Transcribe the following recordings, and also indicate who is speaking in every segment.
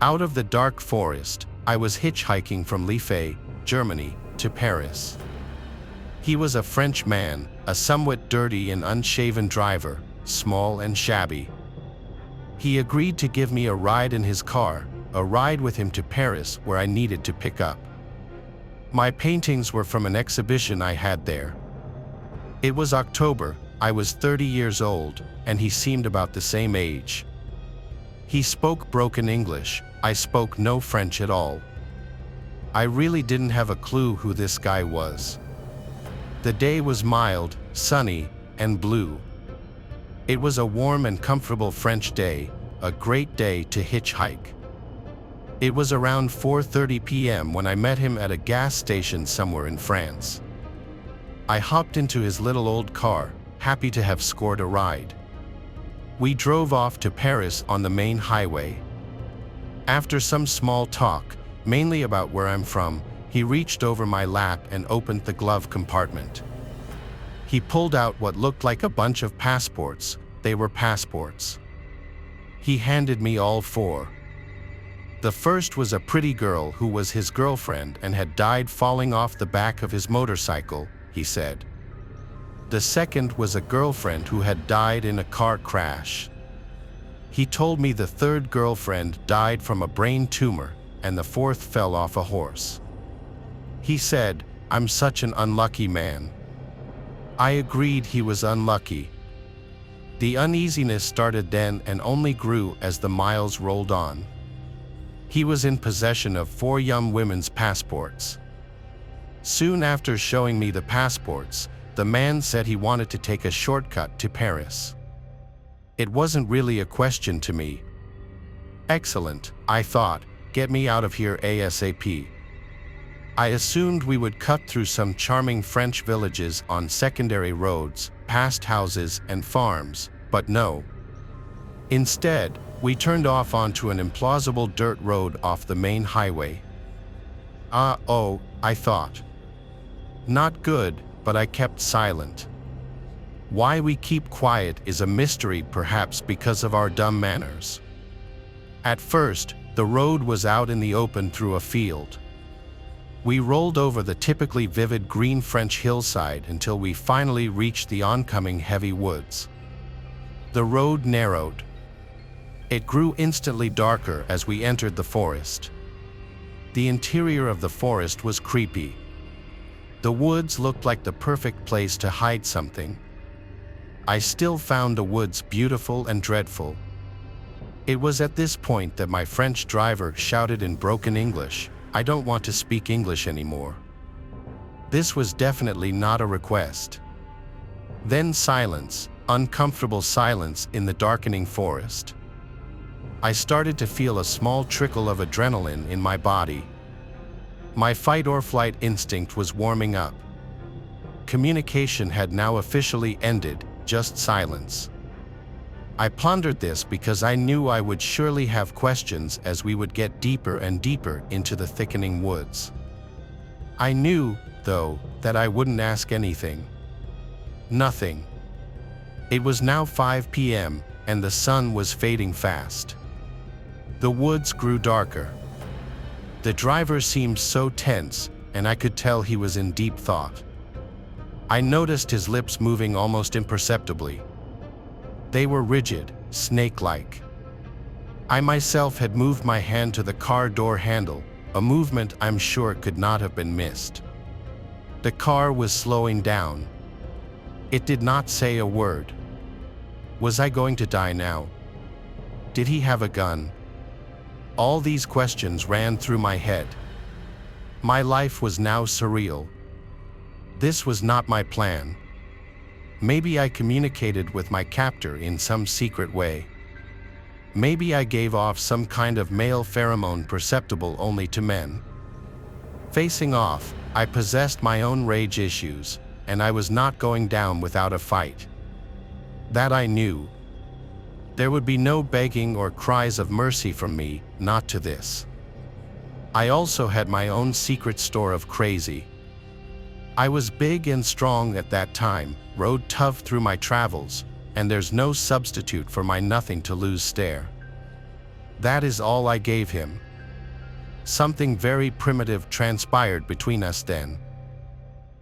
Speaker 1: Out of the dark forest, I was hitchhiking from Liège, Germany, to Paris. He was a French man, a somewhat dirty and unshaven driver, small and shabby. He agreed to give me a ride in his car, a ride with him to Paris where I needed to pick up. My paintings were from an exhibition I had there. It was October, I was 30 years old, and he seemed about the same age. He spoke broken English, I spoke no French at all. I really didn't have a clue who this guy was. The day was mild, sunny, and blue. It was a warm and comfortable French day, a great day to hitchhike. It was around 4:30 p.m. when I met him at a gas station somewhere in France. I hopped into his little old car, happy to have scored a ride. We drove off to Paris on the main highway. After some small talk, mainly about where I'm from, he reached over my lap and opened the glove compartment. He pulled out what looked like a bunch of passports. They were passports. He handed me all four. The first was a pretty girl who was his girlfriend and had died falling off the back of his motorcycle, he said. The second was a girlfriend who had died in a car crash. He told me the third girlfriend died from a brain tumor and the fourth fell off a horse. He said, "I'm such an unlucky man." I agreed he was unlucky. The uneasiness started then and only grew as the miles rolled on. He was in possession of 4 young women's passports. Soon after showing me the passports, the man said he wanted to take a shortcut to Paris. It wasn't really a question to me. Excellent, I thought, get me out of here ASAP. I assumed we would cut through some charming French villages on secondary roads, past houses and farms, but no. Instead, we turned off onto an implausible dirt road off the main highway. Oh, I thought. Not good, but I kept silent. Why we keep quiet is a mystery, perhaps because of our dumb manners. At first, the road was out in the open through a field. We rolled over the typically vivid green French hillside until we finally reached the oncoming heavy woods. The road narrowed. It grew instantly darker as we entered the forest. The interior of the forest was creepy. The woods looked like the perfect place to hide something. I still found the woods beautiful and dreadful. It was at this point that my French driver shouted in broken English, "I don't want to speak English anymore." This was definitely not a request. Then silence, uncomfortable silence in the darkening forest. I started to feel a small trickle of adrenaline in my body. My fight-or-flight instinct was warming up. Communication had now officially ended, just silence. I pondered this because I knew I would surely have questions as we would get deeper and deeper into the thickening woods. I knew, though, that I wouldn't ask anything. Nothing. It was now 5 p.m., and the sun was fading fast. The woods grew darker. The driver seemed so tense, and I could tell he was in deep thought. I noticed his lips moving almost imperceptibly. They were rigid, snake-like. I myself had moved my hand to the car door handle, a movement I'm sure could not have been missed. The car was slowing down. It did not say a word. Was I going to die now? Did he have a gun? All these questions ran through my head. My life was now surreal. This was not my plan. Maybe I communicated with my captor in some secret way. Maybe I gave off some kind of male pheromone perceptible only to men. Facing off, I possessed my own rage issues, and I was not going down without a fight. That I knew. There would be no begging or cries of mercy from me, not to this. I also had my own secret store of crazy. I was big and strong at that time, rode tough through my travels, and there's no substitute for my nothing-to-lose stare. That is all I gave him. Something very primitive transpired between us then.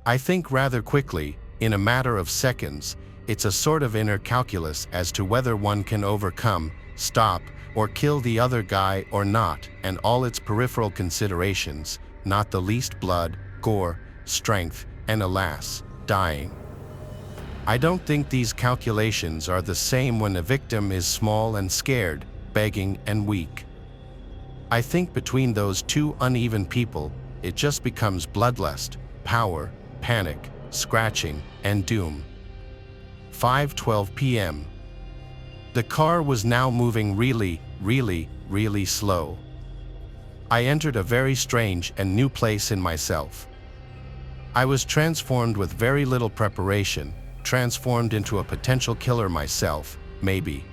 Speaker 1: I think rather quickly, in a matter of seconds. It's a sort of inner calculus as to whether one can overcome, stop, or kill the other guy or not, and all its peripheral considerations, not the least blood, gore, strength, and alas, dying. I don't think these calculations are the same when a victim is small and scared, begging and weak. I think between those two uneven people, it just becomes bloodlust, power, panic, scratching, and doom. 5:12 p.m. The car was now moving really slow. I entered a very strange and new place in myself. I was transformed with very little preparation, transformed into a potential killer myself, maybe.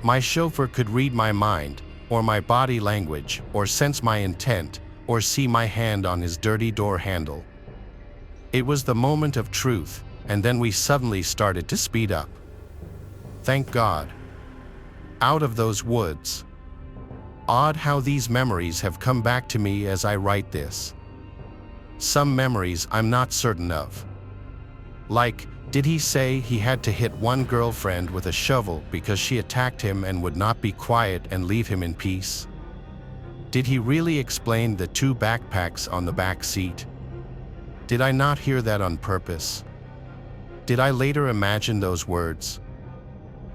Speaker 1: My chauffeur could read my mind, or my body language, or sense my intent, or see my hand on his dirty door handle. It was the moment of truth, and then we suddenly started to speed up. Thank God. Out of those woods. Odd how these memories have come back to me as I write this. Some memories I'm not certain of. Like, did he say he had to hit one girlfriend with a shovel because she attacked him and would not be quiet and leave him in peace? Did he really explain the 2 backpacks on the back seat? Did I not hear that on purpose? Did I later imagine those words?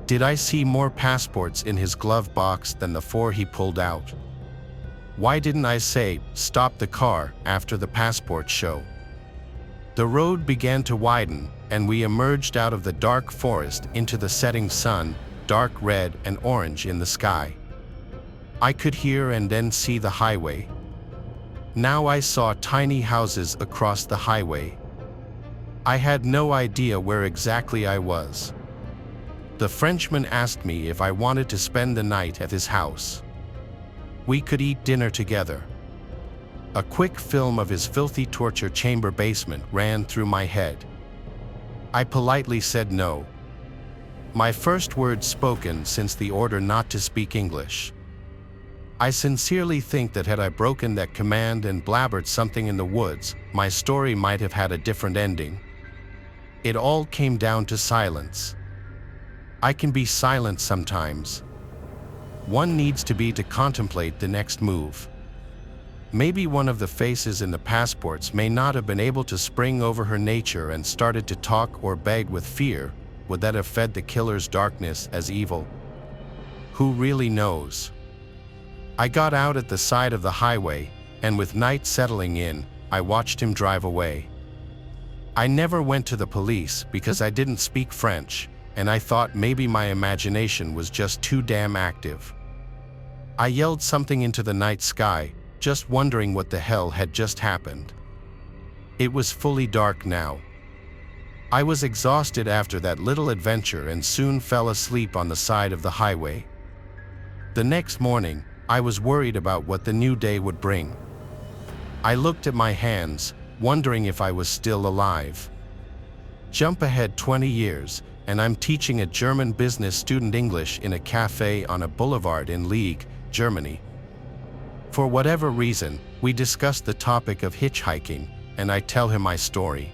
Speaker 1: Did I see more passports in his glove box than the 4 he pulled out? Why didn't I say, "Stop the car," after the passport show? The road began to widen, and we emerged out of the dark forest into the setting sun, dark red and orange in the sky. I could hear and then see the highway. Now I saw tiny houses across the highway. I had no idea where exactly I was. The Frenchman asked me if I wanted to spend the night at his house. We could eat dinner together. A quick film of his filthy torture chamber basement ran through my head. I politely said no. My first words spoken since the order not to speak English. I sincerely think that had I broken that command and blabbered something in the woods, my story might have had a different ending. It all came down to silence. I can be silent sometimes. One needs to be to contemplate the next move. Maybe one of the faces in the passports may not have been able to spring over her nature and started to talk or beg with fear. Would that have fed the killer's darkness as evil? Who really knows? I got out at the side of the highway, and with night settling in, I watched him drive away. I never went to the police because I didn't speak French, and I thought maybe my imagination was just too damn active. I yelled something into the night sky, just wondering what the hell had just happened. It was fully dark now. I was exhausted after that little adventure and soon fell asleep on the side of the highway. The next morning, I was worried about what the new day would bring. I looked at my hands, wondering if I was still alive. Jump ahead 20 years, and I'm teaching a German business student English in a cafe on a boulevard in Liege, Germany. For whatever reason, we discussed the topic of hitchhiking, and I tell him my story.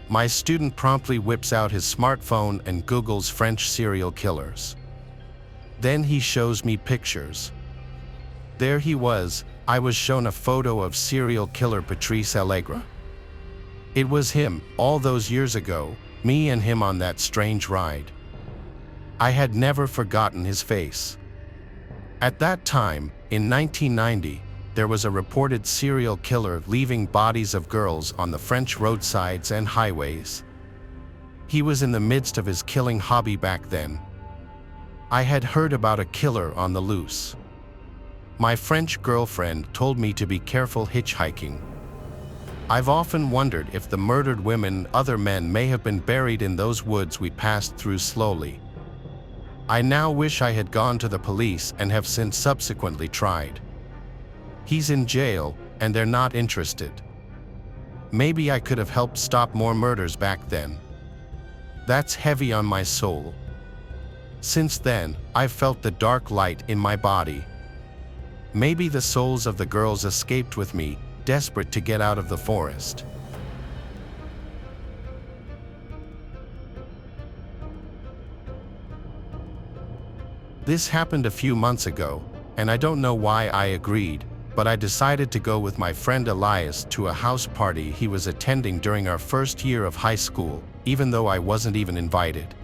Speaker 1: My student promptly whips out his smartphone and Googles French serial killers. Then he shows me pictures. There he was. I was shown a photo of serial killer Patrice Allegre. It was him, all those years ago, me and him on that strange ride. I had never forgotten his face. At that time, in 1990, there was a reported serial killer leaving bodies of girls on the French roadsides and highways. He was in the midst of his killing hobby back then. I had heard about a killer on the loose. My French girlfriend told me to be careful hitchhiking. I've often wondered if the murdered women, other men may have been buried in those woods we passed through slowly. I now wish I had gone to the police and have since subsequently tried. He's in jail, and they're not interested. Maybe I could have helped stop more murders back then. That's heavy on my soul. Since then, I've felt the dark light in my body. Maybe the souls of the girls escaped with me, desperate to get out of the forest. This happened a few months ago, and I don't know why I agreed, but I decided to go with my friend Elias to a house party he was attending during our first year of high school, even though I wasn't even invited.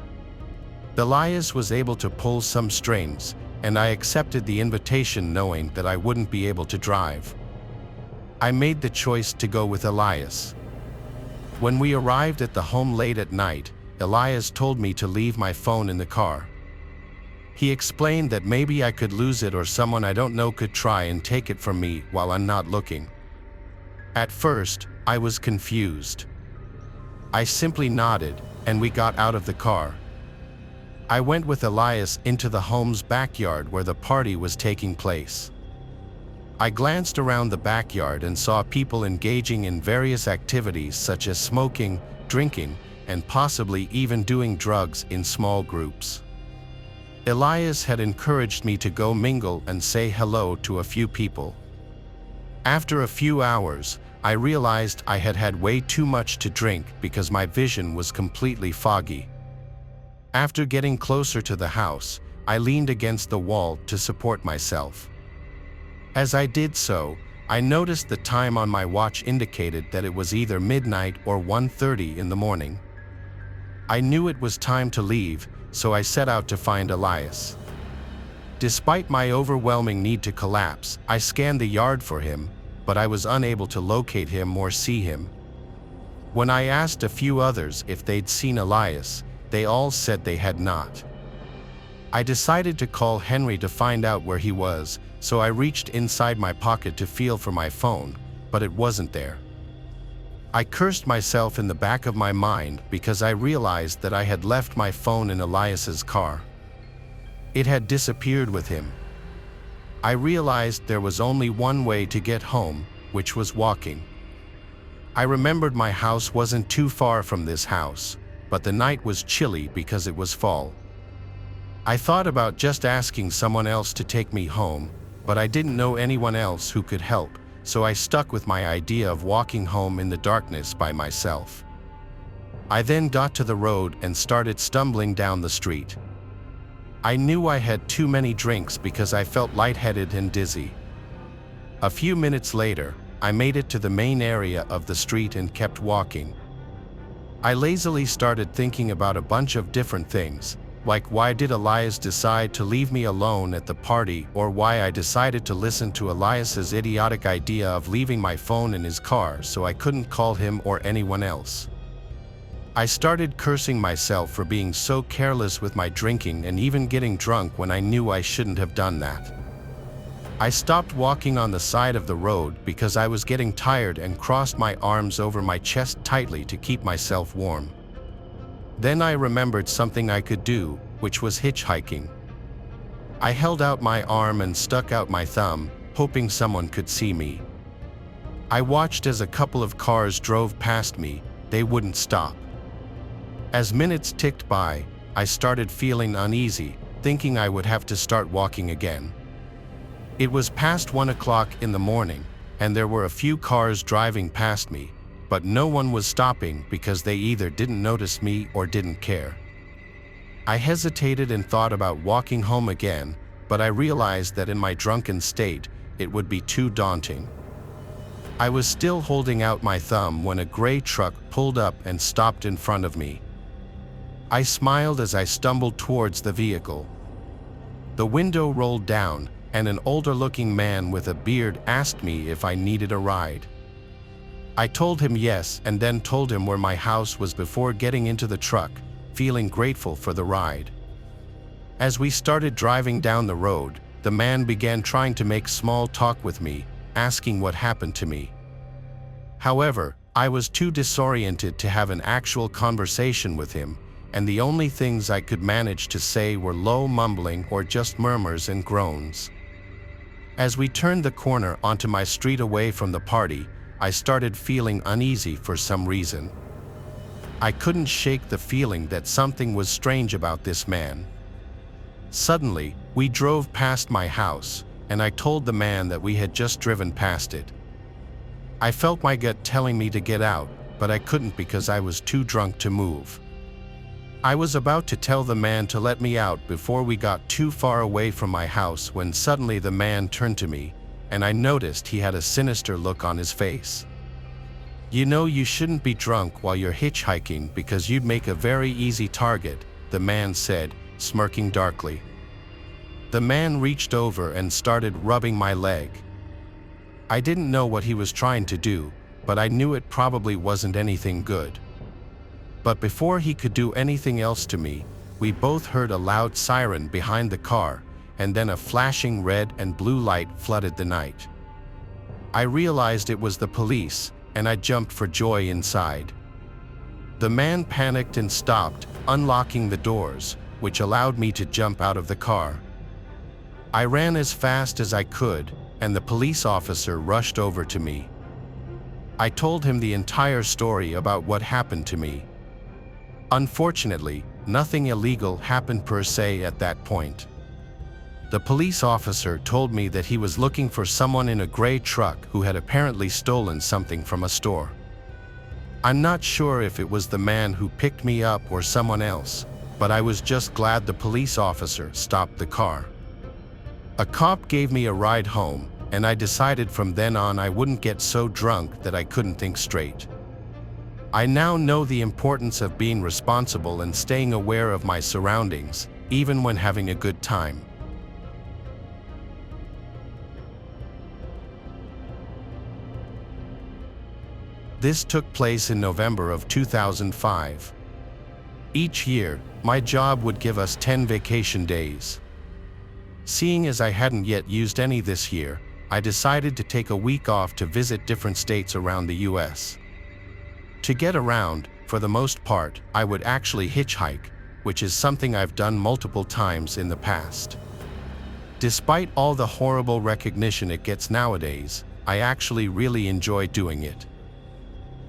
Speaker 1: Elias was able to pull some strings, and I accepted the invitation knowing that I wouldn't be able to drive. I made the choice to go with Elias. When we arrived at the home late at night, Elias told me to leave my phone in the car. He explained that maybe I could lose it or someone I don't know could try and take it from me while I'm not looking. At first, I was confused. I simply nodded, and we got out of the car. I went with Elias into the home's backyard where the party was taking place. I glanced around the backyard and saw people engaging in various activities such as smoking, drinking, and possibly even doing drugs in small groups. Elias had encouraged me to go mingle and say hello to a few people. After a few hours, I realized I had had way too much to drink because my vision was completely foggy. After getting closer to the house, I leaned against the wall to support myself. As I did so, I noticed the time on my watch indicated that it was either midnight or 1:30 in the morning. I knew it was time to leave, so I set out to find Elias. Despite my overwhelming need to collapse, I scanned the yard for him, but I was unable to locate him or see him. When I asked a few others if they'd seen Elias, they all said they had not. I decided to call Henry to find out where he was, so I reached inside my pocket to feel for my phone, but it wasn't there. I cursed myself in the back of my mind because I realized that I had left my phone in Elias's car. It had disappeared with him. I realized there was only one way to get home, which was walking. I remembered my house wasn't too far from this house, but the night was chilly because it was fall. I thought about just asking someone else to take me home, but I didn't know anyone else who could help, so I stuck with my idea of walking home in the darkness by myself. I then got to the road and started stumbling down the street. I knew I had too many drinks because I felt lightheaded and dizzy. A few minutes later, I made it to the main area of the street and kept walking. I lazily started thinking about a bunch of different things, like why did Elias decide to leave me alone at the party, or why I decided to listen to Elias's idiotic idea of leaving my phone in his car so I couldn't call him or anyone else. I started cursing myself for being so careless with my drinking and even getting drunk when I knew I shouldn't have done that. I stopped walking on the side of the road because I was getting tired and crossed my arms over my chest tightly to keep myself warm. Then I remembered something I could do, which was hitchhiking. I held out my arm and stuck out my thumb, hoping someone could see me. I watched as a couple of cars drove past me. They wouldn't stop. As minutes ticked by, I started feeling uneasy, thinking I would have to start walking again. It was past 1 o'clock in the morning, and there were a few cars driving past me, but no one was stopping because they either didn't notice me or didn't care. I hesitated and thought about walking home again, but I realized that in my drunken state, it would be too daunting. I was still holding out my thumb when a gray truck pulled up and stopped in front of me. I smiled as I stumbled towards the vehicle. The window rolled down, and an older-looking man with a beard asked me if I needed a ride. I told him yes and then told him where my house was before getting into the truck, feeling grateful for the ride. As we started driving down the road, the man began trying to make small talk with me, asking what happened to me. However, I was too disoriented to have an actual conversation with him, and the only things I could manage to say were low mumbling or just murmurs and groans. As we turned the corner onto my street away from the party, I started feeling uneasy for some reason. I couldn't shake the feeling that something was strange about this man. Suddenly, we drove past my house, and I told the man that we had just driven past it. I felt my gut telling me to get out, but I couldn't because I was too drunk to move. I was about to tell the man to let me out before we got too far away from my house when suddenly the man turned to me, and I noticed he had a sinister look on his face. "You know you shouldn't be drunk while you're hitchhiking because you'd make a very easy target," the man said, smirking darkly. The man reached over and started rubbing my leg. I didn't know what he was trying to do, but I knew it probably wasn't anything good. But before he could do anything else to me, we both heard a loud siren behind the car, and then a flashing red and blue light flooded the night. I realized it was the police, and I jumped for joy inside. The man panicked and stopped, unlocking the doors, which allowed me to jump out of the car. I ran as fast as I could, and the police officer rushed over to me. I told him the entire story about what happened to me. Unfortunately, nothing illegal happened per se at that point. The police officer told me that he was looking for someone in a gray truck who had apparently stolen something from a store. I'm not sure if it was the man who picked me up or someone else, but I was just glad the police officer stopped the car. A cop gave me a ride home, and I decided from then on I wouldn't get so drunk that I couldn't think straight. I now know the importance of being responsible and staying aware of my surroundings, even when having a good time. This took place in November of 2005. Each year, my job would give us 10 vacation days. Seeing as I hadn't yet used any this year, I decided to take a week off to visit different states around the US. To get around, for the most part, I would actually hitchhike, which is something I've done multiple times in the past. Despite all the horrible recognition it gets nowadays, I actually really enjoy doing it.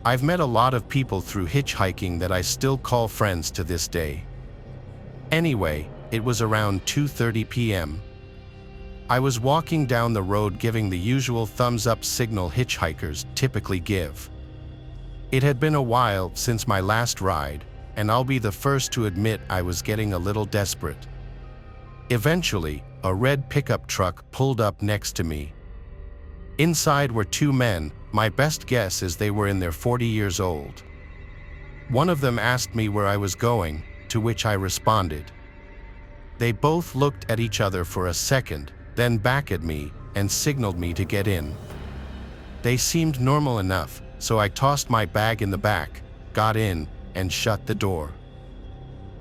Speaker 1: I've met a lot of people through hitchhiking that I still call friends to this day. Anyway, it was around 2:30 p.m. I was walking down the road giving the usual thumbs-up signal hitchhikers typically give. It had been a while since my last ride, and I'll be the first to admit I was getting a little desperate. Eventually, a red pickup truck pulled up next to me. Inside were two men. My best guess is they were in their 40 years old. One of them asked me where I was going, to which I responded. They both looked at each other for a second, then back at me, and signaled me to get in. They seemed normal enough, so I tossed my bag in the back, got in, and shut the door.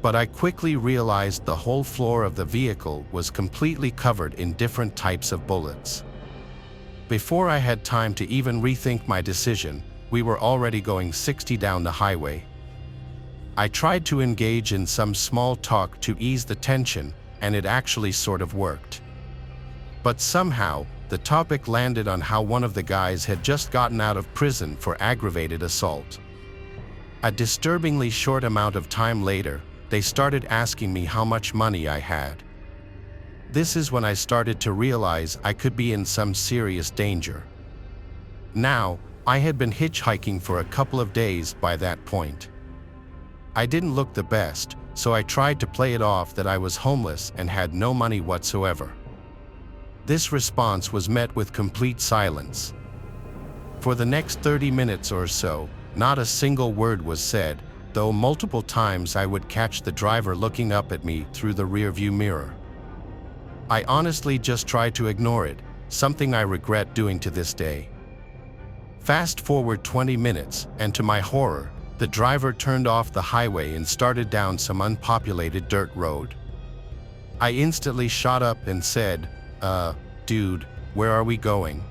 Speaker 1: But I quickly realized the whole floor of the vehicle was completely covered in different types of bullets. Before I had time to even rethink my decision, we were already going 60 down the highway. I tried to engage in some small talk to ease the tension, and it actually sort of worked. But somehow, the topic landed on how one of the guys had just gotten out of prison for aggravated assault. A disturbingly short amount of time later, they started asking me how much money I had. This is when I started to realize I could be in some serious danger. Now, I had been hitchhiking for a couple of days by that point. I didn't look the best, so I tried to play it off that I was homeless and had no money whatsoever. This response was met with complete silence. For the next 30 minutes or so, not a single word was said, though multiple times I would catch the driver looking up at me through the rearview mirror. I honestly just tried to ignore it, something I regret doing to this day. Fast forward 20 minutes, and to my horror, the driver turned off the highway and started down some unpopulated dirt road. I instantly shot up and said, dude, where are we going?"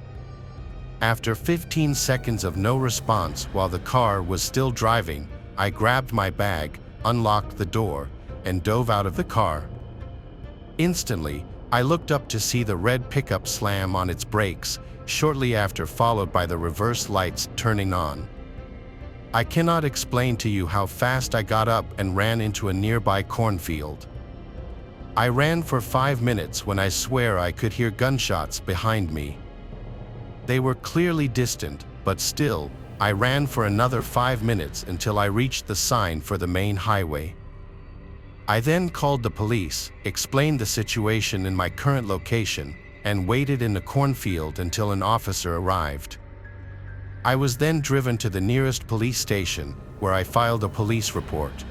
Speaker 1: After 15 seconds of no response while the car was still driving, I grabbed my bag, unlocked the door, and dove out of the car. Instantly, I looked up to see the red pickup slam on its brakes, shortly after followed by the reverse lights turning on. I cannot explain to you how fast I got up and ran into a nearby cornfield. I ran for 5 minutes when I swear I could hear gunshots behind me. They were clearly distant, but still, I ran for another 5 minutes until I reached the sign for the main highway. I then called the police, explained the situation in my current location, and waited in the cornfield until an officer arrived. I was then driven to the nearest police station, where I filed a police report.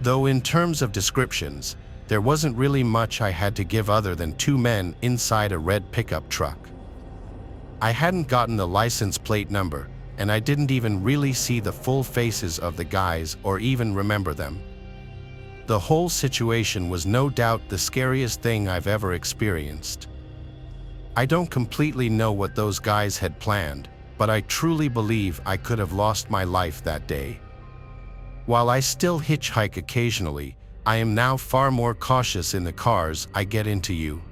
Speaker 1: Though in terms of descriptions, there wasn't really much I had to give other than 2 men inside a red pickup truck. I hadn't gotten the license plate number, and I didn't even really see the full faces of the guys or even remember them. The whole situation was no doubt the scariest thing I've ever experienced. I don't completely know what those guys had planned, but I truly believe I could have lost my life that day. While I still hitchhike occasionally, I am now far more cautious in the cars I get into.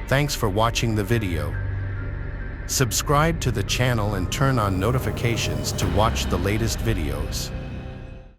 Speaker 1: Thanks for watching the video. Subscribe to the channel and turn on notifications to watch the latest videos.